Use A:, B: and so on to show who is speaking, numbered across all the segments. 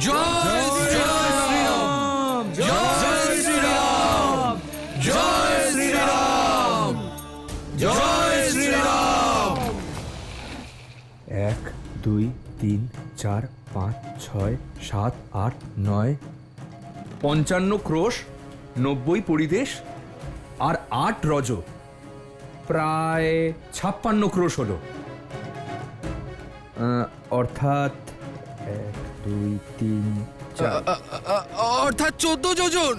A: জয় শ্রীরাম, জয় শ্রীরাম, জয় শ্রীরাম, জয় শ্রীরাম।
B: 1 2 3 4 5 6 7 8 9 55 ক্রোশ, 90 পরিদেশ আর 8 রজ, প্রায় 56 ক্রোশ হলো। অর্থাৎ 1 2 3 4
A: অর্থাৎ 14 যোজন।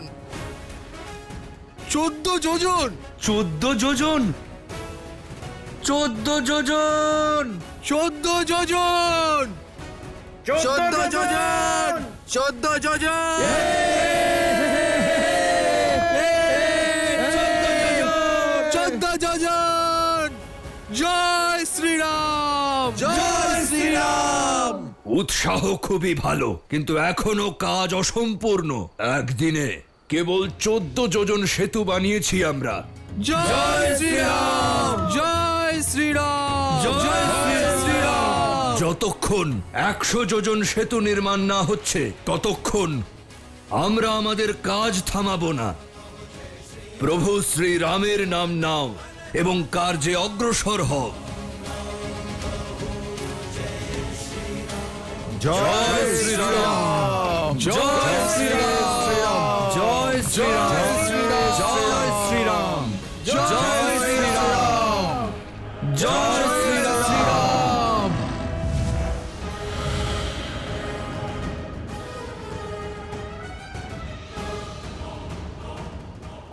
A: 14 যোজন,
B: 14 যোজন, 14 যোজন,
A: 14 যোজন, 14 যোজন, 14 যোজন, 14 যোজন। জয় শ্রীরাম, জয় শ্রীরাম।
C: উৎসাহ খুবই ভালো, কিন্তু এখনো কাজ অসম্পূর্ণ। একদিনে কেবল 14 যোজন সেতু বানিয়েছি আমরা।
A: জয় শ্রীরাম, জয় শ্রীরাম, জয় শ্রীরাম।
C: যতক্ষণ 100 যোজন সেতু নির্মাণ না হচ্ছে ততক্ষণ আমরা আমাদের কাজ থামাবো না। প্রভু শ্রীরামের নাম নাও এবং কার্যে অগ্রসর হও।
A: জয় শ্রীরাম, জয় শ্রীরাম, জয় শ্রীরাম, জয় শ্রীরাম, জয় শ্রীরাম, জয় শ্রীরাম।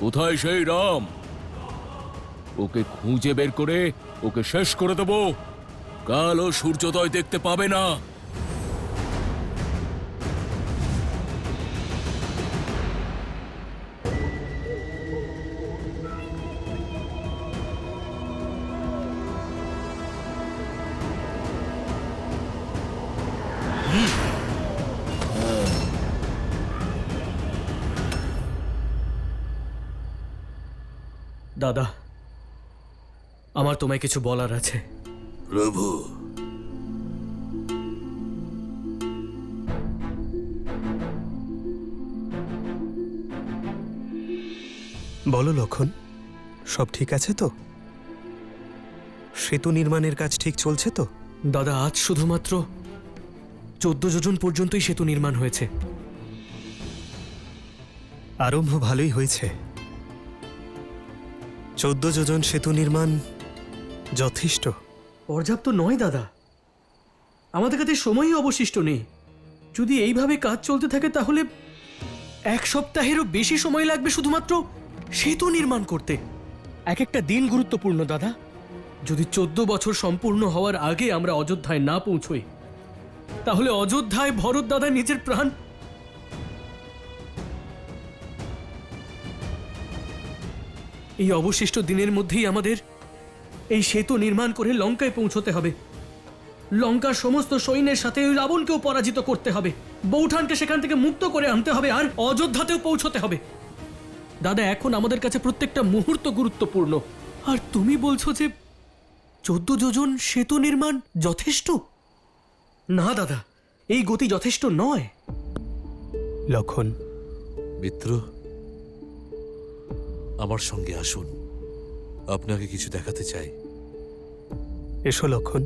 D: কোথায় সেই রাম? ওকে খুঁজে বের করে ওকে শেষ করে দেব। কাল ও সূর্যোদয় দেখতে পাবে না।
E: দাদা, আমার তোমায় কিছু বলার আছে।
C: প্রভু,
F: বলো লক্ষণ, সব ঠিক আছে তো? সেতু নির্মাণের কাজ ঠিক চলছে তো?
E: দাদা, আজ শুধুমাত্র 14 যোজন পর্যন্তই সেতু নির্মাণ হয়েছে।
F: আরম্ভ ভালোই হয়েছে। 14 যোজন সেতু নির্মাণ যথেষ্ট?
E: পর্যাপ্ত নয় দাদা, আমাদের কাছে সময়ই অবশিষ্ট নেই। যদি এইভাবে কাজ চলতে থাকে তাহলে 1 সপ্তাহেরও বেশি সময় লাগবে শুধুমাত্র সেতু নির্মাণ করতে। এক একটা দিন গুরুত্বপূর্ণ দাদা। যদি 14 বছর সম্পূর্ণ হওয়ার আগে আমরা অযোধ্যায় না পৌঁছই তাহলে অযোধ্যায় ভরত দাদা নিজের প্রাণ। এই অবশিষ্ট দিনের মধ্যেই আমাদের এই সেতু নির্মাণ করে লঙ্কায় পৌঁছতে হবে। লঙ্কার সমস্ত সৈন্যের সাথে ওই রাবণকেও পরাজিত করতে হবে, বৌঠানকে সেখান থেকে মুক্ত করে আনতে হবে, আর অযোধ্যাতেও পৌঁছতে হবে। দাদা, এখন আমাদের কাছে প্রত্যেকটা মুহূর্ত গুরুত্বপূর্ণ। আর তুমি বলছো যে 14 যোজন সেতু নির্মাণ যথেষ্ট? না দাদা, এই গতি যথেষ্ট নয়।
F: লক্ষণ,
G: মিত্র, আমার সঙ্গে আসুন, আপনাকে কিছু দেখাতে চাই।
F: এসো লক্ষণ।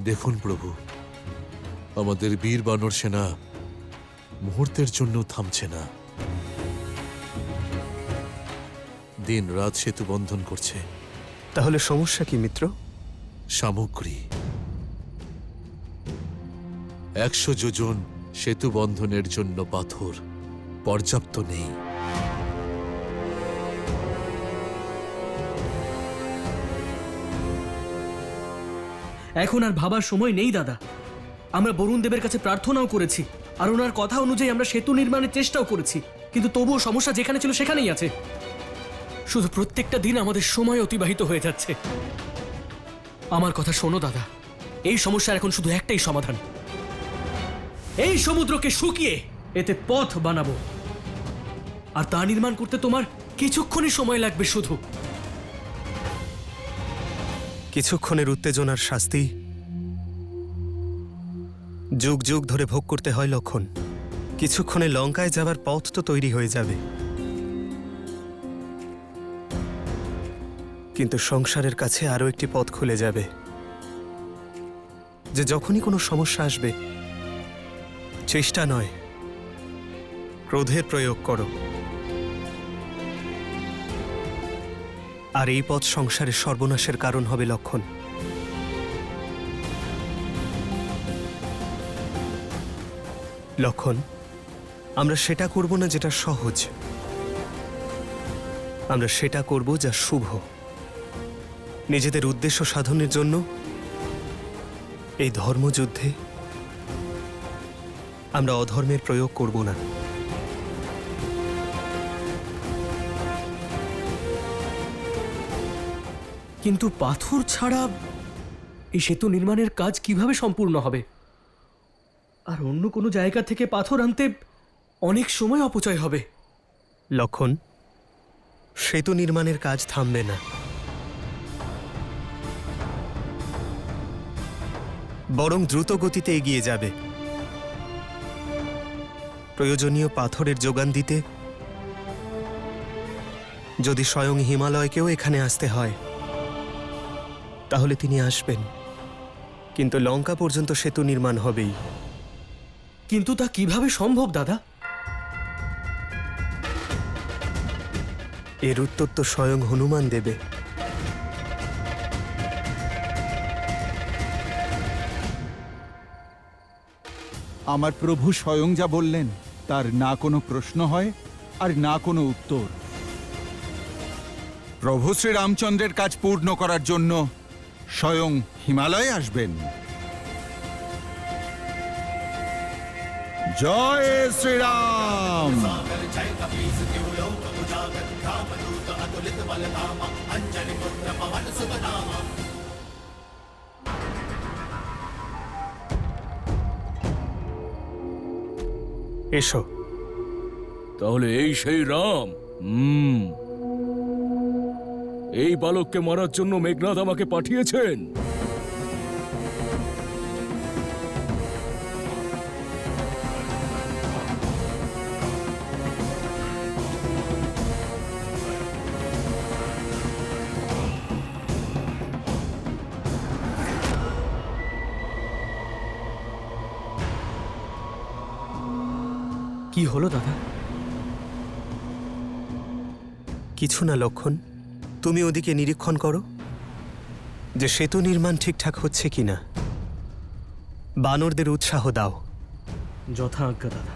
G: দেখুন প্রভু, আমাদের বীর বানর সেনা মুহূর্তের জন্য থামছে না। দিন রাত সেতু বন্ধন করছে।
F: তাহলে সমস্যা কি মিত্র?
G: সামগ্রী। 100 যোজন সেতু বন্ধনের জন্য পাথর পর্যাপ্ত নেই।
E: এখন আর ভাবার সময় নেই দাদা। আমরা বরুণ দেবের কাছে প্রার্থনাও করেছি, আর ওনার কথা অনুযায়ী আমরা সেতু নির্মাণের চেষ্টাও করেছি। কিন্তু তবুও সমস্যা যেখানে ছিল সেখানেই আছে। শুধু প্রত্যেকটা দিন আমাদের সময় অতিবাহিত হয়ে যাচ্ছে। আমার কথা শোনো দাদা, এই সমস্যার এখন শুধু একটাই সমাধান। এই সমুদ্রকে শুকিয়ে এতে পথ বানাবো, আর তা নির্মাণ করতে তোমার কিছুক্ষণই সময় লাগবে শুধু।
F: কিছুক্ষণের উত্তেজনার শাস্তি যুগ যুগ ধরে ভোগ করতে হয় লক্ষণ। কিছুক্ষণে লঙ্কায় যাবার পথ তো তৈরি হয়ে যাবে, কিন্তু সংসারের কাছে আরো একটি পথ খুলে যাবে, যে যখনই কোনো সমস্যা আসবে চেষ্টা নয়, ক্রোধের প্রয়োগ করো। আর এই পথ সংসারের সর্বনাশের কারণ হবে লক্ষণ। লক্ষণ, আমরা সেটা করব না যেটা সহজ, আমরা সেটা করব যা শুভ। নিজেদের উদ্দেশ্য সাধনের জন্য এই ধর্মযুদ্ধে আমরা অধর্মের প্রয়োগ করব না।
E: কিন্তু পাথর ছাড়া এই সেতু নির্মাণের কাজ কিভাবে সম্পূর্ণ হবে? আর অন্য কোনো জায়গা থেকে পাথর আনতে অনেক সময় অপচয় হবে।
F: লক্ষণ, সেতু নির্মাণের কাজ থামবে না, বরং দ্রুত গতিতে এগিয়ে যাবে। প্রয়োজনীয় পাথরের যোগান দিতে যদি স্বয়ং হিমালয়কেও এখানে আসতে হয় তাহলে তিনি আসবেন, কিন্তু লঙ্কা পর্যন্ত সেতু নির্মাণ হবেই।
E: কিন্তু তা কিভাবে সম্ভব দাদা?
F: এর উত্তর তো স্বয়ং হনুমান দেবে।
H: আমার প্রভু স্বয়ং যা বললেন তার না কোনো প্রশ্ন হয় আর না কোনো উত্তর। প্রভু শ্রীরামচন্দ্রের কাজ পূর্ণ করার জন্য স্বয়ং হিমালয়ে আসবেন। জয় শ্রীরাম।
F: এসো।
D: তাহলে এই সেই রাম। এই বালককে মারার জন্য মেঘনাদ আমাকে পাঠিয়েছেন।
E: কি হলো দাদা?
F: কিছু না লক্ষণ, তুমি ওদিকে নিরীক্ষণ করো যে সেতু নির্মাণ ঠিকঠাক হচ্ছে কিনা। বানরদের উৎসাহ দাও।
E: যথা আজ্ঞা দাদা।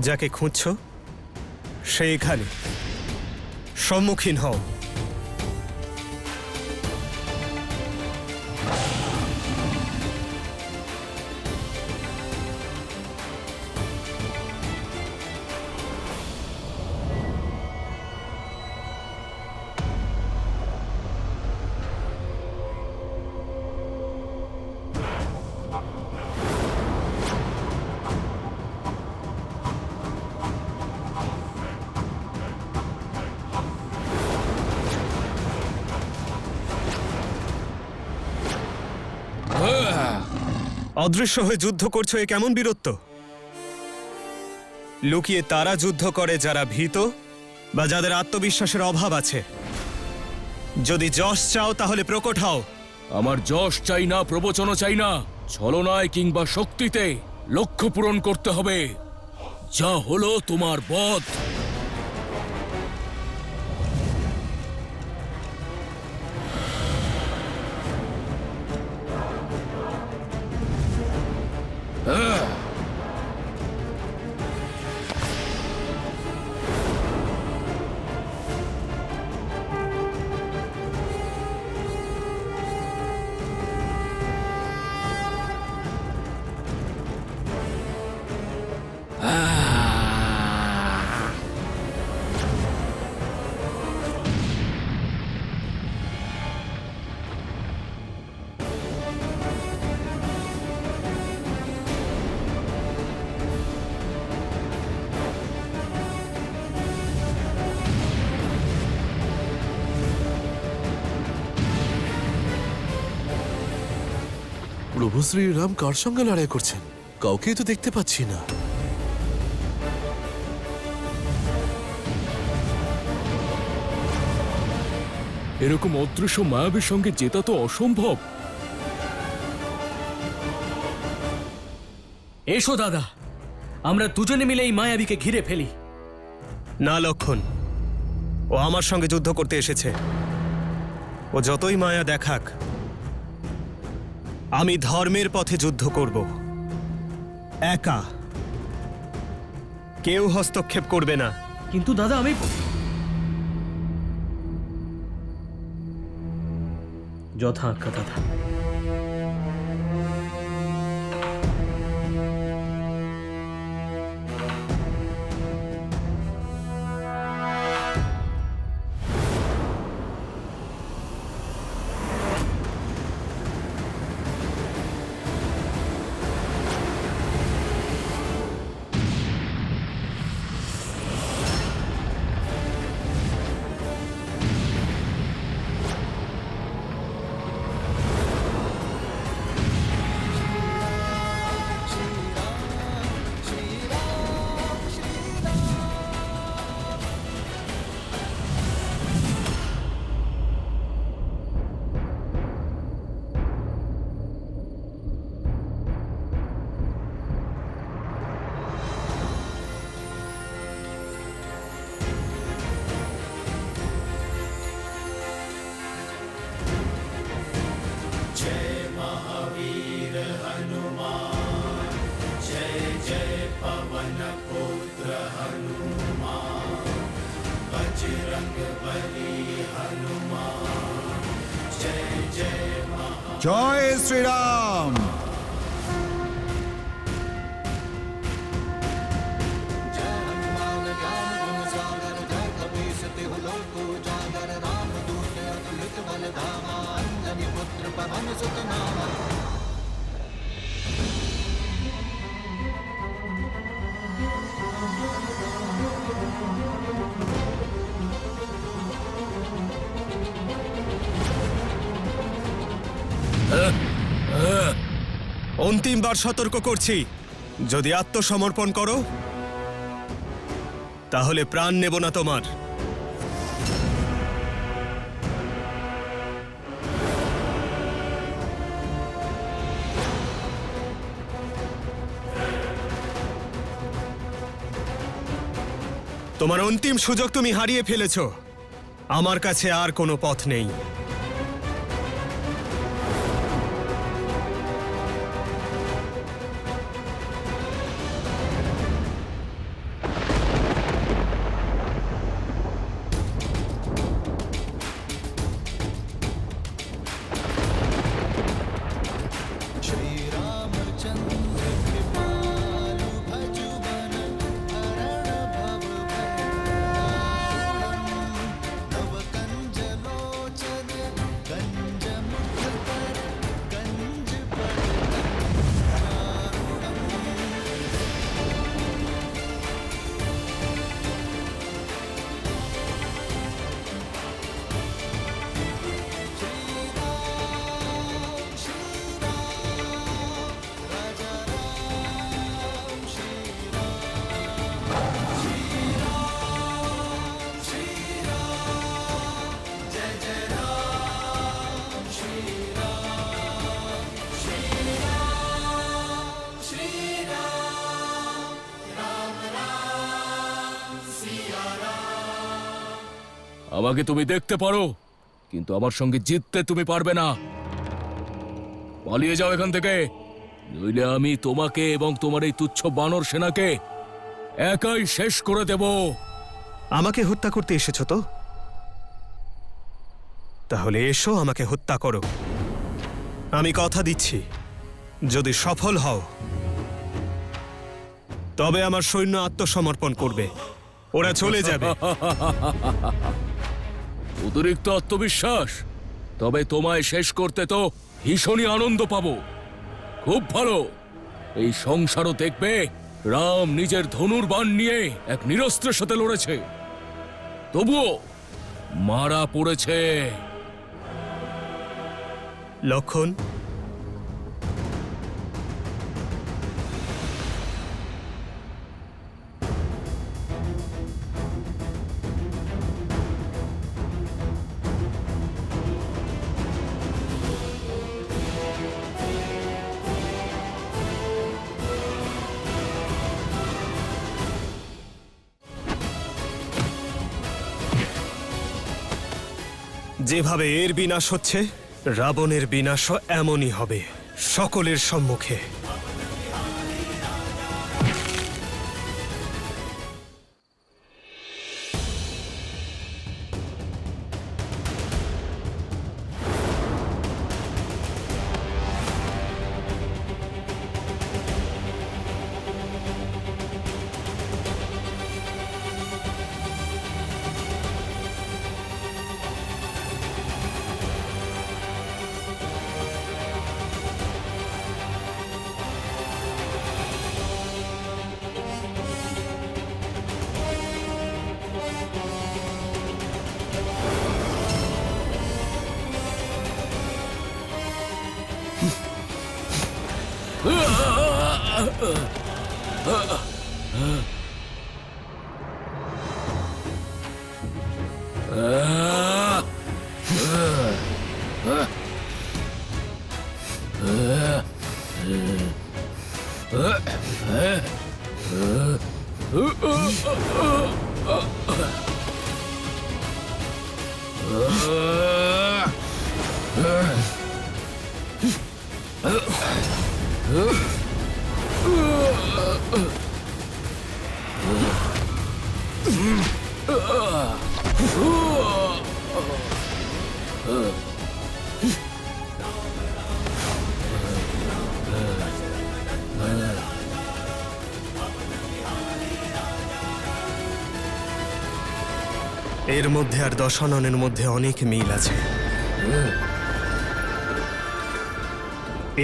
F: যাকে খুঁজছ সে এখানে, সম্মুখীন হও। অদৃশ্য হয়ে যুদ্ধ করছো, এ কেমন বীরত্ব? লুকিয়ে তারা যুদ্ধ করে যারা ভীত বা যাদের আত্মবিশ্বাসের অভাব আছে। যদি যশ চাও তাহলে প্রকট হও।
D: আমার যশ চাই না, প্রবচনও চাই না। ছলনায় কিংবা শক্তিতে লক্ষ্য পূরণ করতে হবে। যা হলো তোমার বধ।
G: প্রভু শ্রীরাম কার সঙ্গে লড়াই করছেন? কাউকেই তো দেখতে পাচ্ছি না।
D: এরকম অদৃশ্য মায়াবীর সঙ্গে জেতা তো অসম্ভব।
E: এসো দাদা, আমরা দুজনে মিলে এই মায়াবীকে ঘিরে ফেলি।
F: না লক্ষণ, ও আমার সঙ্গে যুদ্ধ করতে এসেছে। ও যতই মায়া দেখাক, আমি ধর্মের পথে যুদ্ধ করব, একা। কেউ হস্তক্ষেপ করবে না।
E: কিন্তু দাদা, আমি যথা আজ্ঞা দাদা।
H: জয় শ্রীরাম।
F: অন্তিমবার সতর্ক করছি, যদি আত্মসমর্পণ করো তাহলে প্রাণ নেব না তোমার। তোমার অন্তিম সুযোগ তুমি হারিয়ে ফেলেছো। আমার কাছে আর কোনো পথ নেই।
D: আমাকে তুমি দেখতে পারো, কিন্তু আমার সঙ্গে জিততে তুমি পারবে না। পালিয়ে যাও এখান থেকে, নইলে আমি তোমাকে এবং তোমার এই তুচ্ছ বানর সেনাকে একাই শেষ করে দেব।
F: আমাকে হত্যা করতে এসেছো তো? তাহলে এসো, আমাকে হত্যা করো। আমি কথা দিচ্ছি, যদি সফল হও তবে আমার সৈন্য আত্মসমর্পণ করবে, ওরা চলে যাবে।
D: অতিরিক্ত আত্মবিশ্বাস? তবে তোমায় শেষ করতে তো ভীষণই আনন্দ পাবো। খুব ভালো, এই সংসারও দেখবে রাম নিজের ধনুর বাণ নিয়ে এক নিরস্ত্রের সাথে লড়েছে, তবুও মারা পড়েছে।
F: লক্ষণ, যেভাবে এর বিনাশ হচ্ছে, রাবণের বিনাশও এমনই হবে, সকলের সম্মুখে। এর মধ্যে আর দশাননের মধ্যে অনেক মিল আছে।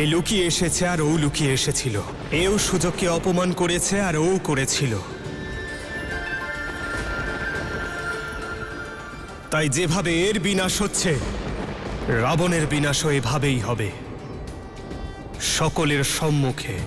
F: এ লুকিয়ে এসেছে আর ও লুকিয়ে এসেছিল, এও সুযোগকে অপমান করেছে আর ও করেছিল। তাই যেভাবে এর বিনাশ হচ্ছে, রাবণের বিনাশও এভাবেই হবে, সকলের সম্মুখে।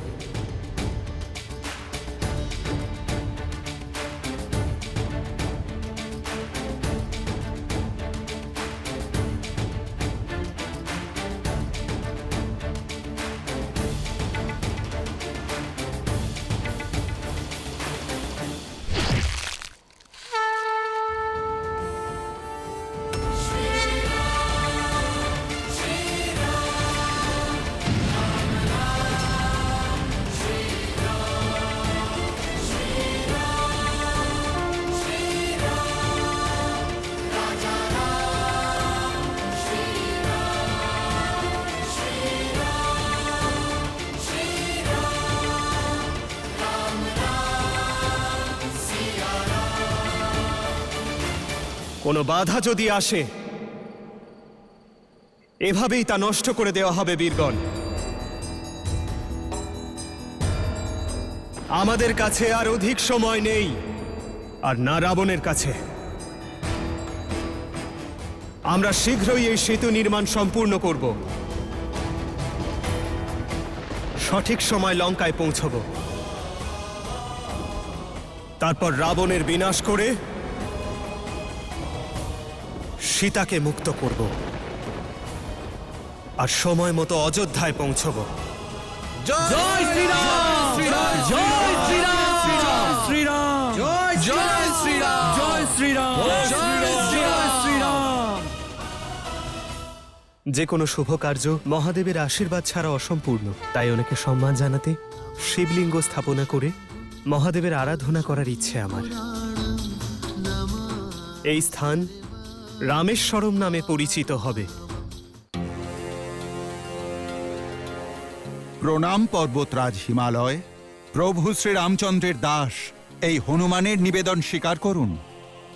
F: কোনো বাধা যদি আসে, এভাবেই তা নষ্ট করে দেওয়া হবে বীরগণ। আমাদের কাছে আর অধিক সময় নেই, আর না রাবণের কাছে। আমরা শীঘ্রই এই সেতু নির্মাণ সম্পূর্ণ করব। সঠিক সময় লঙ্কায় পৌঁছব, তারপর রাবণের বিনাশ করে সীতাকে মুক্ত করব, আর সময় মতো অযোধ্যায় পৌঁছব।
A: জয় শ্রীরাম! জয় শ্রীরাম!
B: শ্রীরাম!
A: জয় শ্রীরাম! জয় শ্রীরাম! জয় শ্রীরাম!
F: যে কোনো শুভ কার্য মহাদেবের আশীর্বাদ ছাড়া অসম্পূর্ণ, তাই ওনাকে সম্মান জানাতে শিবলিঙ্গ স্থাপনা করে মহাদেবের আরাধনা করার ইচ্ছে আমার। এই স্থান রামেশ্বরম নামে পরিচিত হবে।
H: প্রণাম পর্বতরাজ হিমালয়। প্রভু শ্রীরামচন্দ্রের দাস এই হনুমানের নিবেদন স্বীকার করুন।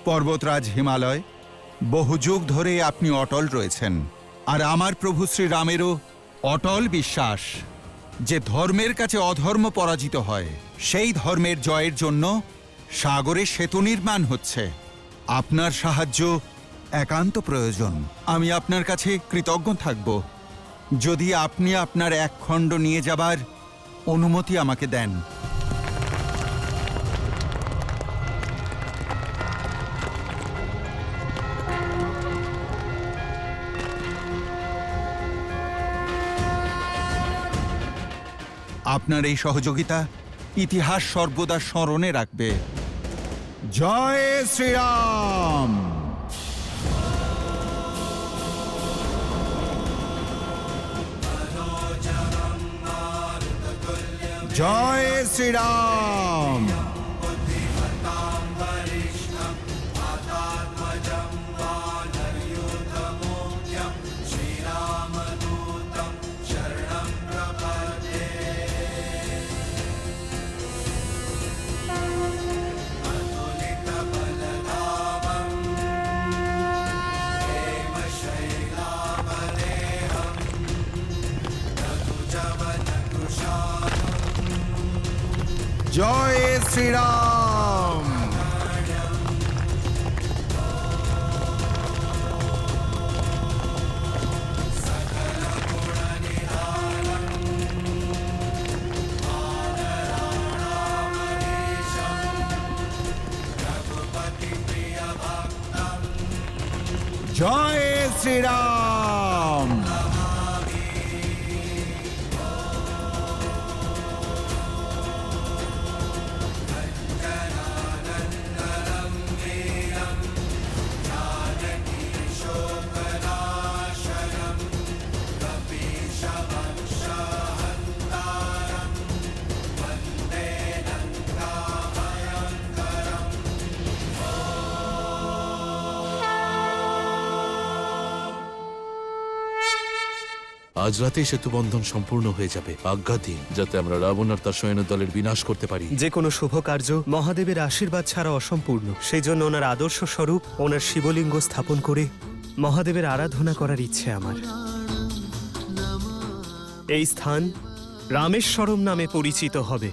H: পর্বতরাজ হিমালয়, বহু যুগ ধরে আপনি অটল রয়েছেন, আর আমার প্রভু শ্রীরামেরও অটল বিশ্বাস যে ধর্মের কাছে অধর্ম পরাজিত হয়। সেই ধর্মের জয়ের জন্য সাগরে সেতু নির্মাণ হচ্ছে। আপনার সাহায্য একান্ত প্রয়োজন। আমি আপনার কাছে কৃতজ্ঞ থাকব যদি আপনি আপনার এক খণ্ড নিয়ে যাবার অনুমতি আমাকে দেন। আপনার এই সহযোগিতা ইতিহাস সর্বদা স্মরণে রাখবে। জয় শ্রীরাম। জয় শ্রীরাম। জয় শ্রীরাম। জয় শ্রীরাম।
G: আজ রাতেই সেতু বন্ধন সম্পূর্ণ হয়ে যাবে। আজ্ঞা দিন যাতে আমরা রাবণ আর তার সৈন্য দলের বিনাশ করতে পারি।
F: যে কোনো শুভ কার্য মহাদেবের আশীর্বাদ ছাড়া অসম্পূর্ণ, সেই জন্য ওনার আদর্শ স্বরূপ ওনার শিবলিঙ্গ স্থাপন করে মহাদেবের আরাধনা করার ইচ্ছে আমার। এই স্থান রামেশ্বরম নামে পরিচিত হবে।